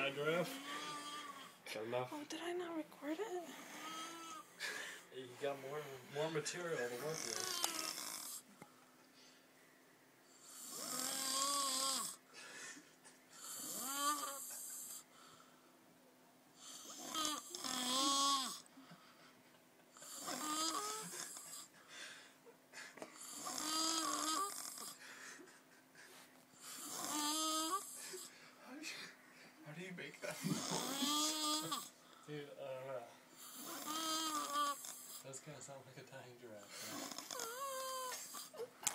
dying giraffe. Got enough? Oh, did I not record it? You got more material to work with. How do you make that? Dude, does kind of sound like a dying giraffe. Right?